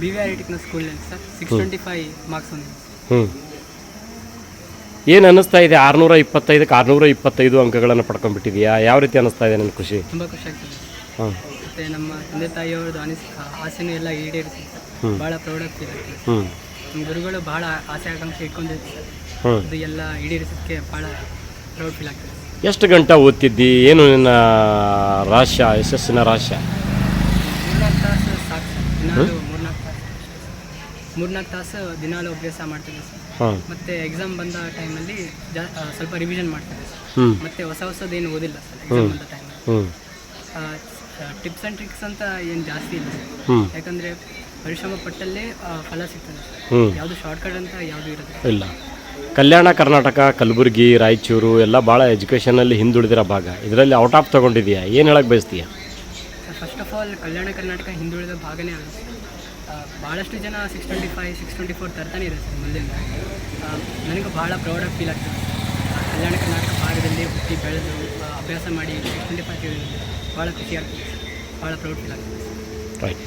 BVR technical ಸ್ಕೂಲಲ್ಲಿ sir 625 marks ಬಂದಿದೆ. ಹ್ಞೂ ಏನು ಅನ್ನಿಸ್ತಾ ಇದೆ? 625ಕ್ಕೆ 625 ಅಂಕಗಳನ್ನು ಪಡ್ಕೊಂಡ್ಬಿಟ್ಟಿದೆಯಾ? ಯಾವ ರೀತಿ ಅನ್ನಿಸ್ತಾ ಇದೆ ನನ್ನ ಖುಷಿ? ತುಂಬ ಖುಷಿ ಆಗ್ತದೆ. ಹಾಂ ಮತ್ತು ನಮ್ಮ ತಂದೆ ತಾಯಿಯವ್ರದ್ದು ಆಸೆನೂ ಎಲ್ಲ ಈಡೇರಿಸಿ ಭಾಳ ಪ್ರೌಡ್ ಫೀಲ್ ಆಗ್ತದೆ. ನಮ್ಮ ಗುರುಗಳು ಭಾಳ ಆಸೆ ಆಕಾಂಕ್ಷೆ ಇಟ್ಕೊಂಡಿರ್ತಾರೆ, ಅದು ಎಲ್ಲ ಈಡೇರಿಸೋದಕ್ಕೆ ಭಾಳ ಪ್ರೌಡ್ ಫೀಲ್ ಆಗ್ತದೆ. ಎಷ್ಟು ಗಂಟೆ ಓದ್ತಿದ್ದಿ? ಏನು ನಿನ್ನ ರಹಸ್ಯ, ಯಶಸ್ಸಿನ ರಹಸ್ಯ? 3-4 ತಾಸು ಸಾಕು ಸರ್. ದಿನಾಲು 3-4 ತಾಸು ದಿನಾಲು ಅಭ್ಯಾಸ ಮಾಡ್ತಿದ್ದೆ ಸರ್. ಮತ್ತು ಎಕ್ಸಾಮ್ ಬಂದ ಟೈಮಲ್ಲಿ ಸ್ವಲ್ಪ ರಿವಿಷನ್ ಮಾಡ್ತಿದ್ದೆ ಸರ್. ಮತ್ತು ಹೊಸದೇನು ಓದಿಲ್ಲ ಸರ್ ಎಕ್ಸಾಮ್ ಬಂದ ಟೈಮಲ್ಲಿ. ಟಿಪ್ಸ್ ಆ್ಯಂಡ್ ಟ್ರಿಕ್ಸ್ ಅಂತ ಏನು ಜಾಸ್ತಿ ಇಲ್ಲ ಸರ್, ಯಾಕಂದರೆ ಪರಿಶ್ರಮ ಪಟ್ಟಲ್ಲೇ ಫಲ ಸಿಗ್ತದೆ ಸರ್. ಯಾವುದು ಶಾರ್ಟ್ಕಟ್ ಅಂತ ಯಾವುದು ಇರೋದಿಲ್ಲ. ಇಲ್ಲ. ಕಲ್ಯಾಣ ಕರ್ನಾಟಕ, ಕಲಬುರಗಿ, ರಾಯಚೂರು ಎಲ್ಲ ಭಾಳ ಎಜುಕೇಷನಲ್ಲಿ ಹಿಂದುಳಿದಿರೋ ಭಾಗ. ಇದರಲ್ಲಿ ಔಟ್ ಆಫ್ ತೊಗೊಂಡಿದೆಯಾ? ಏನು ಹೇಳಕ್ಕೆ ಬಯಸ್ತೀಯ? First of all Kalyana Karnataka ಹಿಂದುಳಿದ ಭಾಗನೇ ಆಗುತ್ತೆ. ಭಾಳಷ್ಟು ಜನ 625, 624 ತರ್ತಾನೆ ಇದೆ ಸರ್ ಮೊದಲಿಂದ. ನನಗೂ ಭಾಳ ಪ್ರೌಡಾಗಿ ಫೀಲ್ ಆಗ್ತದೆ. ಕಲ್ಯಾಣ ಕರ್ನಾಟಕ ಭಾಗದಲ್ಲಿ ಹುಟ್ಟಿ ಬೆಳೆದು ಅಭ್ಯಾಸ ಮಾಡಿ 625 ಭಾಳ ಖುಷಿ ಆಗ್ತದೆ, ಭಾಳ ಪ್ರೌಡ್ ಫೀಲ್ ಆಗ್ತದೆ. ರೈಟ್.